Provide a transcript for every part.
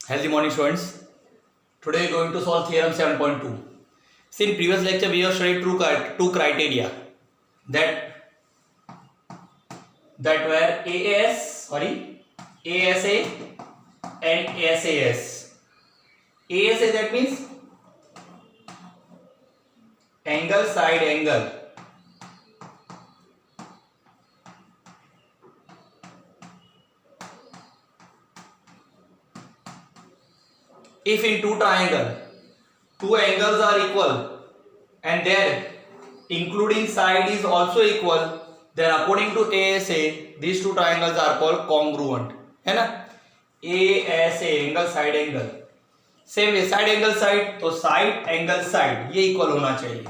Healthy morning, students. Today we are going to solve theorem 7.2. See, in previous lecture we have studied two criteria that were ASA and SAS. ASA, that means angle side angle. If in two angles are equal and their including side is also equal, then according to ASA these two triangles are called congruent, है ना. ASA angle side angle. Same है side angle side, तो side angle side ये equal होना चाहिए.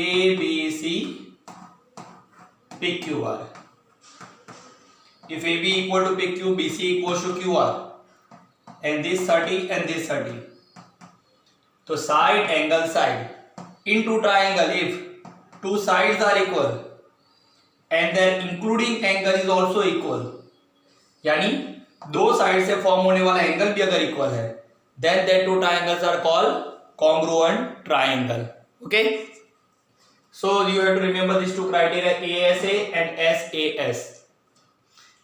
ABC PQR. If AB equal to PQ, BC equals to QR. And this 30 and this 30. So side angle side in two triangle, if two sides are equal and their including angle is also equal, यानी दो side से form होने वाला angle भी अगर equal है, then that two triangles are called congruent triangle. Okay, so you have to remember these two criteria, ASA and SAS.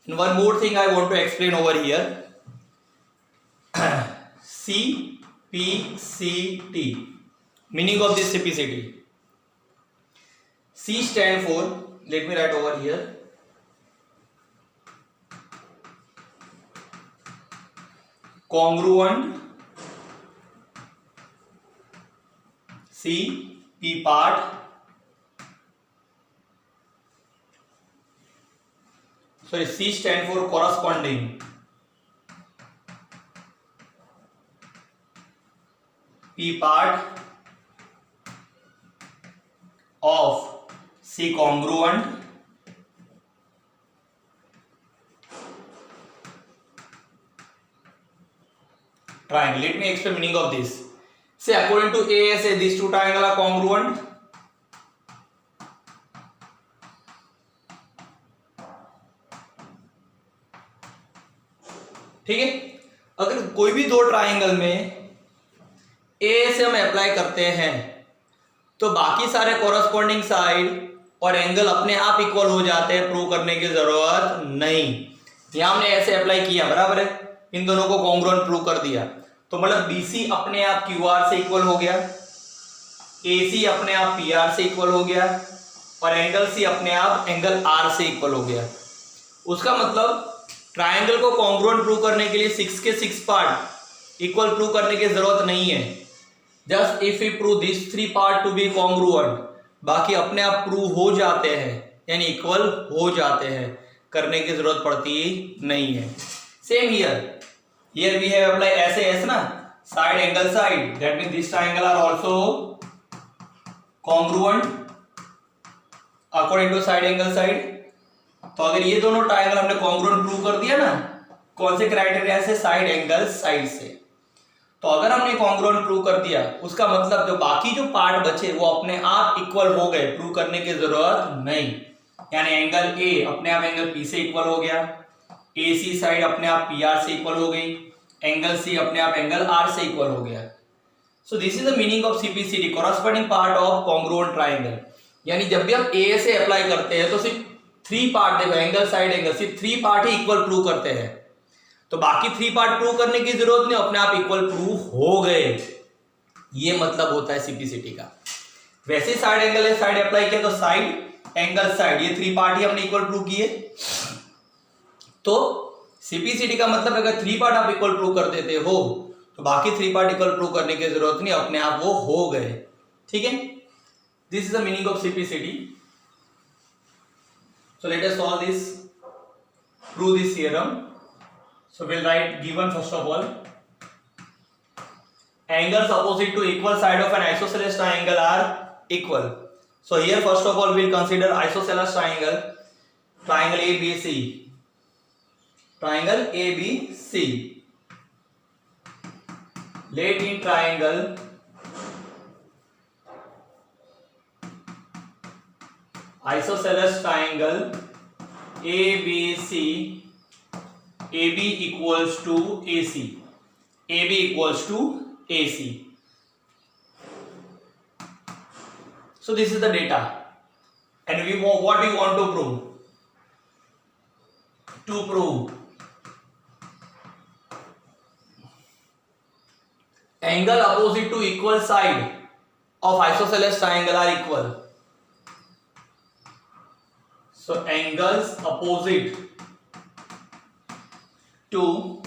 And one more thing I want to explain over here. CPCT. Meaning of this CPCT. C stand for, let me write over here, congruent. C, P part. Sorry, C stand for corresponding. P part of C congruent triangle. Let me explain meaning of this. Say according to ASA these two triangles are congruent. ठीक है, अगर कोई भी दो triangle में ए से हम apply करते हैं तो बाकी सारे कॉरस्पॉन्डिंग साइड और एंगल अपने आप इक्वल हो जाते हैं, प्रूव करने की जरूरत नहीं. यहां हमने ऐसे अप्लाई किया, बराबर है, इन दोनों को कॉन्ग्रुएंट प्रूव कर दिया, तो मतलब BC अपने आप QR से इक्वल हो गया, AC अपने आप PR से इक्वल हो गया और एंगल C अपने आप एंगल R से इक्वल हो गया. उसका मतलब ट्राइंगल को कॉन्ग्रुएंट प्रूव करने के लिए 6 के 6 पार्ट इक्वल प्रूव करने की जरूरत नहीं है. Just if we prove this 3 part to be congruent, बाकी अपने आप प्रूव हो जाते हैं, यानी इक्वल हो जाते हैं, करने की जरूरत पड़ती नहीं है. Same here we have apply SAS ना, side angle side, that means this triangle are also congruent according to side angle side. तो अगर ये दोनों ट्रायंगल हमने कॉन्ग्रुएंट प्रूव कर दिया ना, कौन से क्राइटेरिया से? साइड एंगल साइड से. तो अगर हमने कॉन्ग्रुएंट प्रूव कर दिया, उसका मतलब जो बाकी जो पार्ट बचे वो अपने आप इक्वल हो गए, प्रूव करने की जरूरत नहीं. यानी एंगल A अपने आप एंगल P से इक्वल हो गया, AC साइड अपने आप PR से इक्वल हो गई, एंगल C अपने आप एंगल R से इक्वल हो गया. So this is the meaning of CPCT, corresponding part of congruent triangle. यानी जब भी हम A से अप्लाई करते हैं तो सिर्फ 3 पार्ट, देखो एंगल साइड एंगल, सिर्फ 3 पार्ट ही इक्वल प्रूव करते हैं, तो बाकी 3 पार्ट प्रूव करने की जरूरत नहीं, अपने आप इक्वल प्रूव हो गए. ये मतलब होता है CPCT का. वैसे साइड एंगल है, साइड अप्लाई किया तो साइड एंगल साइड, ये 3 पार्ट ही हमने इक्वल प्रूव किए. तो CPCT का मतलब अगर 3 पार्ट आप इक्वल प्रूव कर देते हो तो बाकी 3 पार्ट इक्वल प्रूव करने की जरूरत नहीं, अपने आप वो हो गए. ठीक है, this is the meaning of CPCT. So let us solve this, prove this theorem. So we'll write given first of all, angles opposite to equal side of an isosceles triangle are equal. So here first of all we'll consider isosceles triangle, triangle ABC, triangle ABC. Let in triangle isosceles triangle ABC AB equals to AC. AB equals to AC. So this is the data, and what we want to prove? To prove angle opposite to equal side of isosceles triangle are equal. So angles opposite to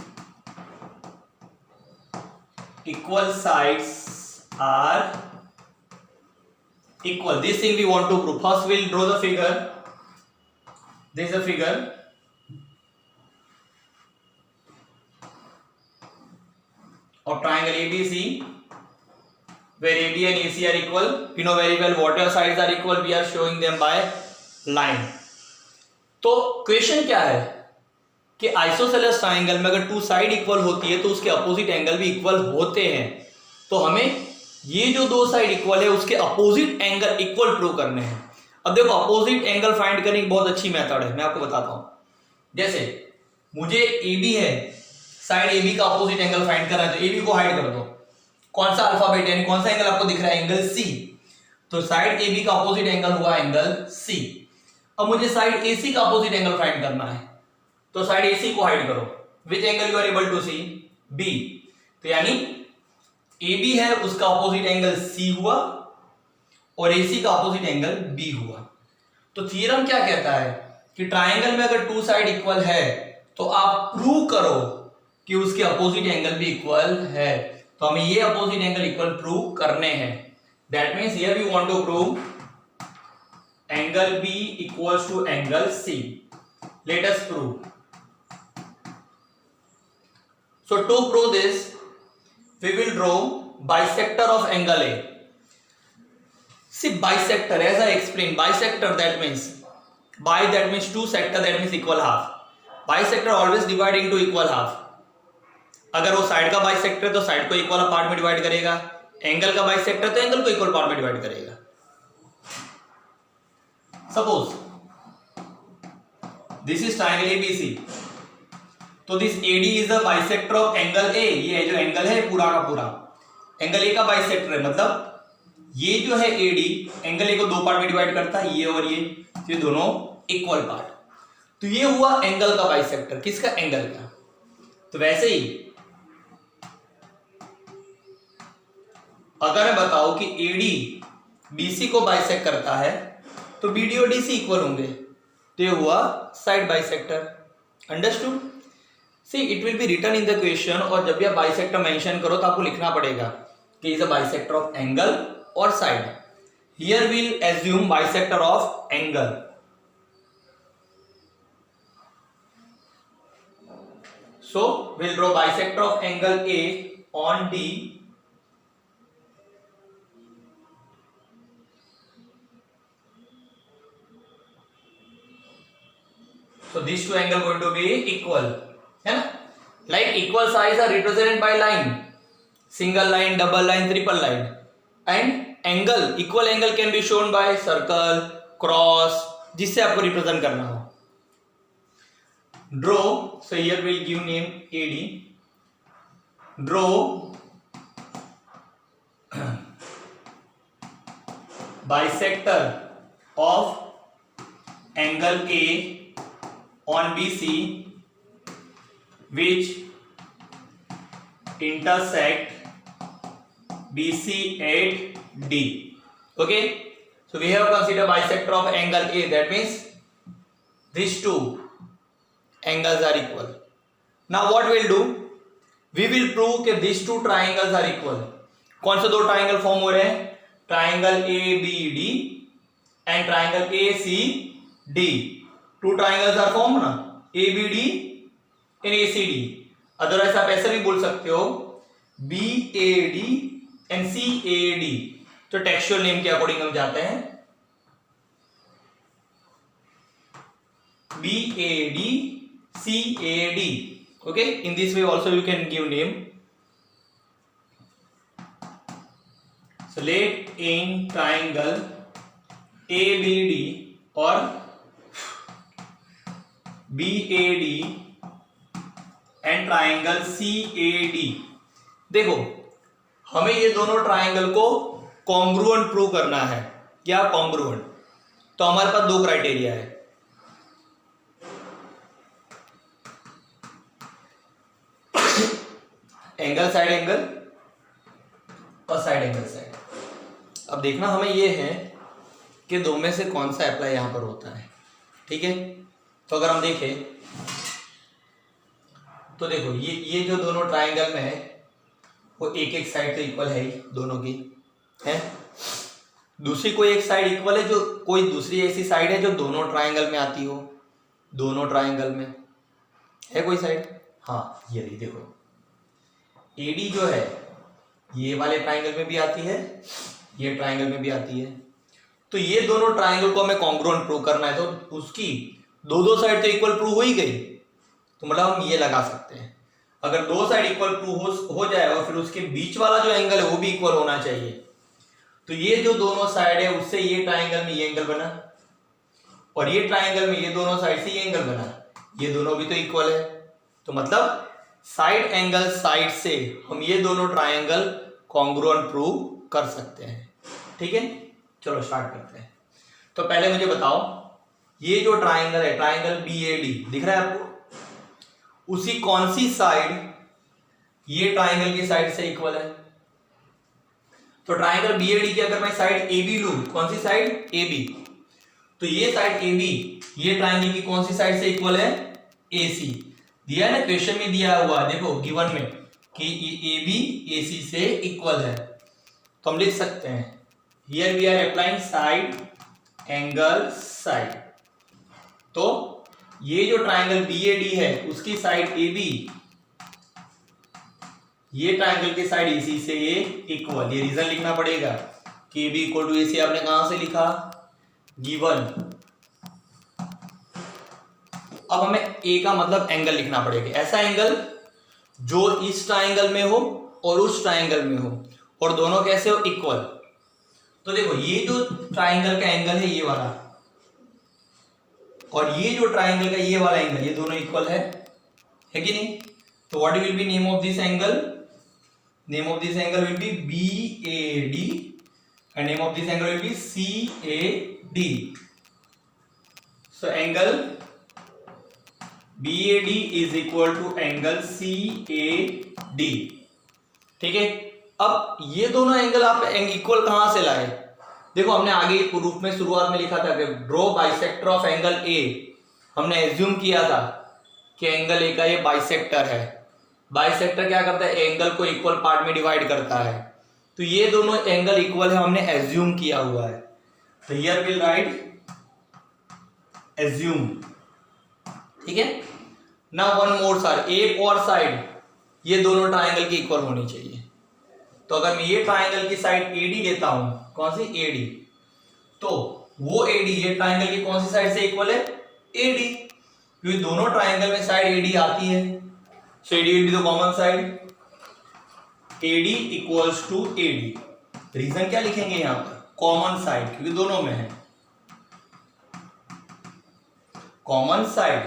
equal sides are equal. This thing we want to prove. First we'll draw the figure. This is a figure. Of triangle ABC, where AB and AC are equal. You know very well whatever sides are equal, we are showing them by line. तो question क्या है कि isosceles triangle में अगर to side equal होती है तो उसके अपोजिट एंगल भी इक्वल होते हैं. तो हमें ये जो दो साइड इक्वल है उसके अपोजिट एंगल इक्वल प्रूव करने हैं. अब देखो अपोजिट एंगल फाइंड करने की बहुत अच्छी मेथड है, मैं आपको बताता हूं. जैसे मुझे AB है, साइड AB का अपोजिट एंगल फाइंड करना है, तो AB को हाइड कर दो. कौन सा अल्फाबेट यानी कौन सा एंगल आपको दिख रहा है? Angle C. तो साइड AB का अपोजिट एंगल हुआ एंगल C. अब मुझे साइड AC का अपोजिट एंगल फाइंड करना है, तो साइड AC को हाइड करो. Which angle you are able to see? B. तो यानी AB है उसका अपोजिट एंगल C हुआ और AC का अपोजिट एंगल B हुआ. तो थ्योरम क्या कहता है कि ट्राइंगल में अगर टू साइड इक्वल है तो आप प्रूव करो कि उसके अपोजिट एंगल भी इक्वल है. तो हमें ये अपोजिट एंगल इक्वल प्रूव करने हैं. That means here we want to prove angle B equals to angle C. Let us prove. So to prove this, we will draw bisector of angle A. See bisector, as I explained, bisector that means that means two sector, that means equal half. Bisector always divide into equal half. अगर वो side का bisector है तो side को equal part में divide करेगा, angle का bisector तो एंगल को इक्वल पार्ट में डिवाइड करेगा. Suppose this is triangle ABC, तो this AD is the bisector of angle A. ये जो एंगल है पूरा का पूरा एंगल A का बाइसेक्टर है, मतलब ये जो है AD एंगल A को दो पार्ट में डिवाइड करता है, ये और ये दोनों इक्वल पार्ट. तो ये हुआ एंगल का बाइसेक्टर. किसका? एंगल का. तो वैसे ही अगर मैं बताऊं कि AD BC को बाइसेक्ट करता है तो BD और DC इक्वल होंगे, तो ये हुआ side bisector. Understood? See it will be written in the question, और जब भी आप बाइसेक्टर मेंशन करो तो आपको लिखना पड़ेगा कि is a bisector of angle और side. Here will assume bisector of angle. So will draw bisector of angle A on D. So these two angles going to be equal, है ना? Like equal sides are represented by line, single line, double line, triple line, and angle, equal angle can be shown by circle, cross, जिससे आपको represent करना हो. Draw, so here we'll give name AD. Draw bisector of angle A on BC which intersect BC at D. Okay, so we have considered bisector of angle A, that means these two angles are equal. Now what we'll do, we will prove that these two triangles are equal. कौन से दो triangle form हो रहे हैं? Triangle ABD and triangle ACD. Two triangles are formed ना, ABD and ACD. Otherwise आप ऐसा भी बोल सकते हो BAD and CAD. तो टेक्सचुअल नेम के अकॉर्डिंग हम जाते हैं BAD CAD. Okay, in this way also you can give name. So let in triangle ABD or BAD and triangle CAD। देखो हमें ये दोनों ट्राइंगल को कॉन्ग्रुएंट प्रूव करना है। क्या कॉन्ग्रुएंट? तो हमारे पास दो क्राइटेरिया है, एंगल साइड एंगल और साइड एंगल साइड। अब देखना हमें ये है कि दो में से कौन सा अप्लाई यहां पर होता है। ठीक है, तो अगर हम देखें तो देखो ये जो दोनों ट्राइंगल में है वो एक एक साइड तो इक्वल है ही दोनों की है। दूसरी कोई एक साइड इक्वल है, जो कोई दूसरी ऐसी साइड है जो दोनों ट्राइंगल में आती हो। दोनों ट्राइंगल में है कोई साइड? हाँ ये रही, देखो AD जो है ये वाले ट्राइंगल में भी आती है, ये ट्राइंगल में भी आती है। तो ये दोनों ट्राइंगल को हमें कॉन्ग्रुएंट प्रूव करना है, तो उसकी दो साइड तो इक्वल प्रूव हो ही गई। तो मतलब हम ये लगा सकते हैं, अगर दो साइड इक्वल प्रूव हो जाए और फिर उसके बीच वाला जो एंगल है वो भी इक्वल होना चाहिए। तो ये जो दोनों साइड है उससे ये ट्राइंगल में ये एंगल बना और ये ट्राइंगल में ये दोनों साइड से ये एंगल बना, ये दोनों भी तो इक्वल है। तो मतलब साइड एंगल साइड से हम ये दोनों ट्राइंगल कॉन्ग्रुएंट प्रूव कर सकते हैं। ठीक है, चलो स्टार्ट करते हैं। तो पहले मुझे बताओ ये जो ट्राइंगल है, ट्राइंगल BAD दिख रहा है आपको, उसी कौन सी साइड ये ट्राइंगल की साइड से इक्वल है? तो ट्राइंगल BAD की अगर मैं साइड AB लूं, कौन सी साइड? AB। तो ये साइड AB ये ट्राइंगल की कौन सी साइड से इक्वल है? AC। दिया है ना, क्वेश्चन में दिया हुआ देखो गिवन में कि AB AC से इक्वल है। तो हम लिख सकते हैं here we are applying side angle side. तो ये जो ट्राइंगल BAD है उसकी साइड AB ये ट्राइंगल की साइड AC से ये इक्वल। ये रीजन लिखना पड़ेगा कि AB इक्वल टू AC आपने कहां से लिखा? गिवन। अब हमें A का मतलब एंगल लिखना पड़ेगा, ऐसा एंगल जो इस ट्राइंगल में हो और उस ट्राइंगल में हो और दोनों कैसे हो? इक्वल। तो देखो ये जो ट्राइंगल का एंगल है ये वाला और ये जो ट्राइंगल का ये वाला एंगल, ये दोनों इक्वल है कि नहीं? तो what will be name of this angle? Name of this angle will be BAD and name of this angle will be CAD। So angle BAD is equal to angle CAD। ठीक है, अब ये दोनों angle आप equal कहां से लाए? देखो हमने आगे प्रूफ में शुरुआत में लिखा था कि draw bisector of angle A। हमने एज्यूम किया था कि एंगल A का ये बाइसेक्टर है। बाइसेक्टर क्या करता है? एंगल को इक्वल पार्ट में डिवाइड करता है। तो ये दोनों एंगल इक्वल है, हमने एज्यूम किया हुआ है। तो हियर विल राइट एज्यूम। ठीक है, नाउ वन मोर साइड, एक और साइड ये दोनों ट्राइंगल की इक्वल होनी चाहिए। तो अगर मैं ये ट्राइंगल की साइड AD लेता हूं, कौन सी? AD। तो वो AD ये ट्राइंगल की कौन सी साइड से इक्वल है? AD, क्योंकि दोनों ट्राइंगल में साइड AD आती है। So AD will be the common side. AD equals to AD। Reason क्या लिखेंगे यहां पर? कॉमन साइड, क्योंकि दोनों में है कॉमन साइड।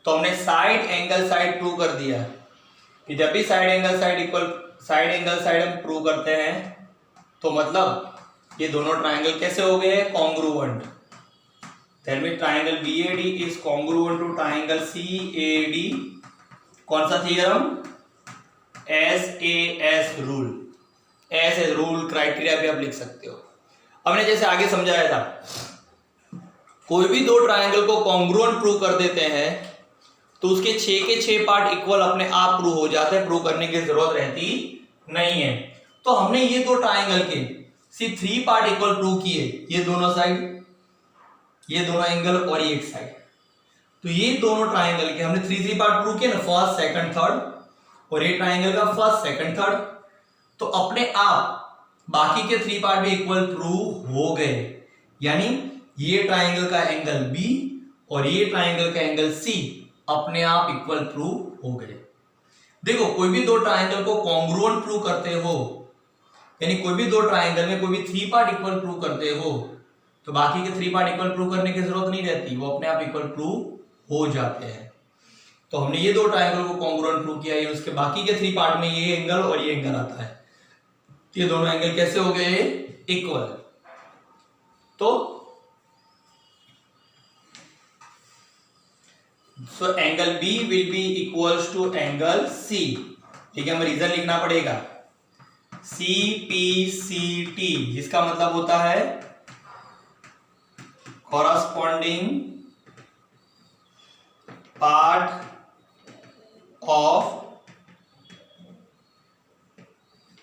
तो हमने साइड एंगल साइड प्रूव कर दिया कि जब भी side angle side equal, side angle side हम प्रूव करते हैं तो मतलब ये दोनों ट्राइंगल कैसे हो गए? Congruent. That means triangle BAD is congruent to triangle CAD। कौन सा theorem? SAS rule. SAS rule criteria भी आप लिख सकते हो। हमने जैसे आगे समझाया था, कोई भी दो ट्राइंगल को कॉन्ग्रुएंट प्रूव कर देते हैं तो उसके 6 के 6 पार्ट इक्वल अपने आप प्रूव हो जाते हैं, प्रूव करने की जरूरत रहती नहीं है। तो हमने ये दो ट्राइंगल के सिर्फ 3 पार्ट इक्वल प्रूव किए, ये दोनों साइड, ये दोनों एंगल और ये एक साइड। तो ये दोनों ट्राइंगल के हमने 3 पार्ट प्रूव किए ना, फर्स्ट सेकंड थर्ड, और ये ट्राइंगल का फर्स्ट सेकंड थर्ड। तो अपने आप बाकी के 3 पार्ट भी इक्वल प्रूव हो गए, यानी ये ट्राइंगल का एंगल B और ये ट्राइंगल का एंगल C अपने आप इक्वल प्रूव हो गए। देखो कोई भी दो ट्राइंगल को कॉन्ग्रुएंट प्रूव करते हो, यानी कोई भी दो ट्राइंगल में कोई भी 3 पार्ट इक्वल प्रूव करते हो तो बाकी के 3 पार्ट इक्वल प्रूव करने की जरूरत नहीं रहती, वो अपने आप इक्वल प्रूव हो जाते हैं। तो हमने ये दो ट्राइंगल को कॉन्ग्रुएंट प्रूव किया, ये उसके बाकी के 3 पार्ट में ये एंगल और ये एंगल आता है, ये दोनों एंगल कैसे हो गए इक्वल। तो so angle B will be equals to angle C. ठीक है, हमें रीजन लिखना पड़ेगा CPCT, जिसका मतलब होता है corresponding part of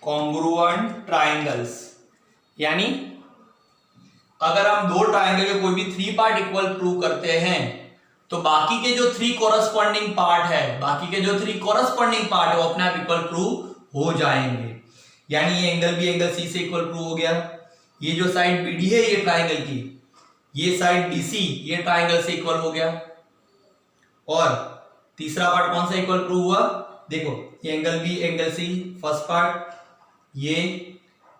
congruent triangles. यानी अगर हम दो ट्राइंगल के कोई भी 3 पार्ट इक्वल प्रूव करते हैं तो बाकी के जो 3 कॉरस्पॉन्डिंग पार्ट है, वो अपने आप इक्वल प्रूव हो जाएंगे। यानी ये एंगल भी एंगल सी से इक्वल प्रूव हो गया, ये जो साइड बीडी है ये ट्राइंगल की, ये साइड बीसी ये ट्राइंगल से इक्वल हो गया। और तीसरा पार्ट कौन सा इक्वल प्रूव हुआ, देखो ये angle B angle C first part, ये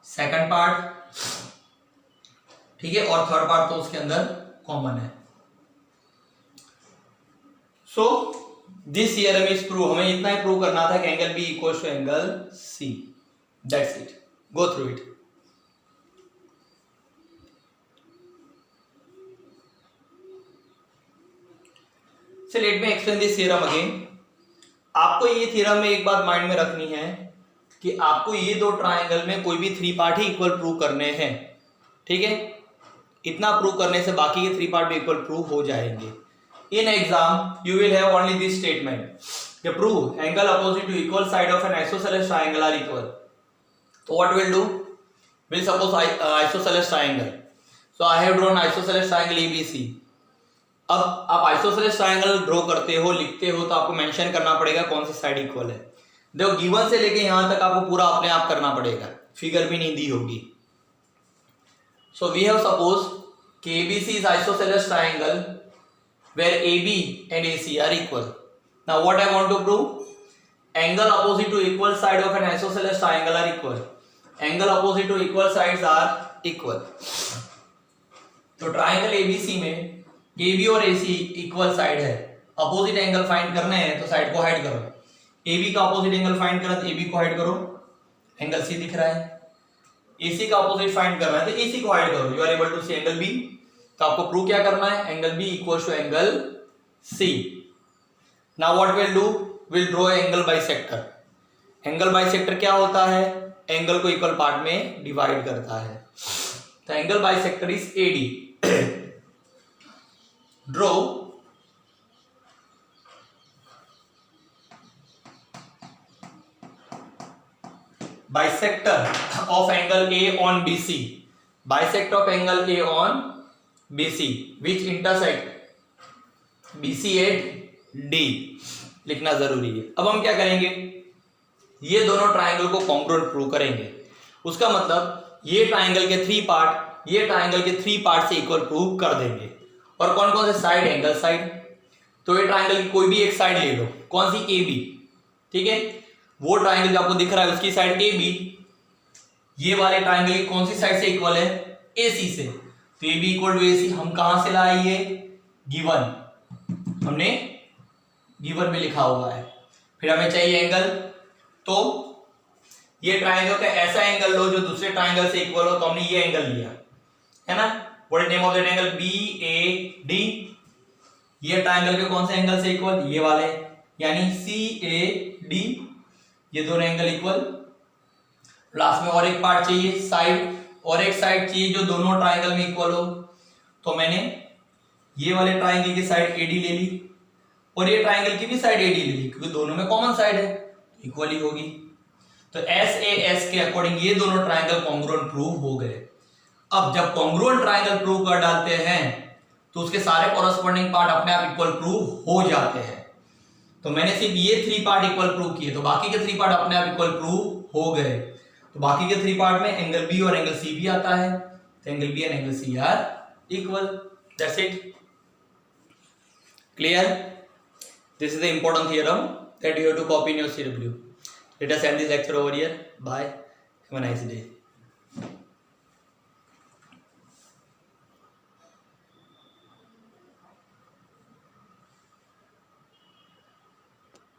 सेकंड पार्ट, ठीक है, और थर्ड पार्ट तो उसके अंदर कॉमन है। So this theorem is prove. हमें इतना ही प्रूव करना था कि angle B equals to angle C, that's it, go through it. So let me explain this theorem again। आपको ये थ्योरम में एक बात माइंड में रखनी है कि आपको ये दो ट्राइंगल में कोई भी 3 पार्ट ही इक्वल प्रूव करने हैं। ठीक है, इतना प्रूव करने से बाकी के 3 पार्ट भी इक्वल प्रूव हो जाएंगे। In exam you will have only this statement, you prove angle opposite to equal side of an isosceles triangle are equal। So what we'll do, we'll suppose isosceles triangle। So I have drawn isosceles triangle ABC। अब आप isosceles triangle draw करते हो, लिखते हो, तो आपको mention करना पड़ेगा कौन सी साइड इक्वल है। देखो गिवन से लेके यहां तक आपको पूरा अपने आप करना पड़ेगा, फिगर भी नहीं दी होगी। सो वी हैव सपोज कि ABC is isosceles triangle where AB and AC are equal। Now what I want to prove, angle opposite to equal side of an isosceles triangle are equal। Angle opposite to equal sides are equal। तो triangle ABC में AB और AC equal side है, opposite angle find करने हैं तो side को hide करो। AB का अपोजिट एंगल फाइंड करना तो AB को हाइड करो, एंगल C दिख रहा है। AC का अपोजिट फाइंड करना है तो AC को हाइड करो, you are able to see angle B। तो आपको प्रूव क्या करना है, angle B equals to angle C। Now what will do, will draw angle bisector. Angle bisector क्या होता है, एंगल को इक्वल पार्ट में डिवाइड करता है। तो angle bisector is AD। Draw bisector of angle A on BC। Bisector of angle A on BC which intersect BC at D लिखना जरूरी है। अब हम क्या करेंगे, ये दोनों ट्राइंगल को कॉन्ग्रुएंट प्रूव करेंगे। उसका मतलब ये ट्राइंगल के 3 पार्ट ये ट्राइंगल के 3 पार्ट से इक्वल प्रूव कर देंगे। और कौन कौन से साइड, एंगल साइड। तो ये ट्राइंगल की कोई भी एक साइड ले लो, कौन सी, AB। ठीक है, वो ट्राइंगल जो आपको दिख रहा है उसकी साइड AB, ये वाले ट्राइंगल की कौन सी साइड से इक्वल है, AC से। तो AB इक्वल टू AC हम कहां से लाए, ये गिवन, हमने गिवन में लिखा हुआ है। फिर हमें चाहिए एंगल, तो ये ट्राइंगल का ऐसा एंगल लो जो दूसरे ट्राइंगल से इक्वल हो। तो हमने ये एंगल लिया है ना, what is name of that angle, BAD। ये ट्राइंगल के कौन से एंगल से इक्वल, ये वाले, यानी CAD। ये दोनों एंगल इक्वल। लास्ट में और एक पार्ट चाहिए साइड, और एक साइड चाहिए जो दोनों ट्राइंगल में इक्वल हो। तो मैंने ये वाले ट्राइंगल की साइड AD ले ली और ये ट्राइंगल की भी साइड AD ले ली, क्योंकि दोनों में कॉमन साइड है, इक्वल ही होगी। तो SAS के अकॉर्डिंग ये दोनों ट्राइंगल कॉन्ग्रुएंट प्रूव हो गए। अब जब कॉन्ग्रुएंट ट्राइंगल प्रूव कर डालते हैं तो उसके सारे कॉरस्पॉन्डिंग पार्ट अपने आप इक्वल प्रूव हो जाते हैं। तो मैंने सिर्फ ये 3 पार्ट इक्वल प्रूव किए, तो बाकी के 3 पार्ट अपने आप इक्वल प्रूव हो गए। तो बाकी के 3 पार्ट में एंगल B और एंगल C भी आता है, तो angle B and angle C are equal. That's it, clear. This is the important theorem that you have to copy in your CW। Let us end this lecture over here. Bye. Have a nice day.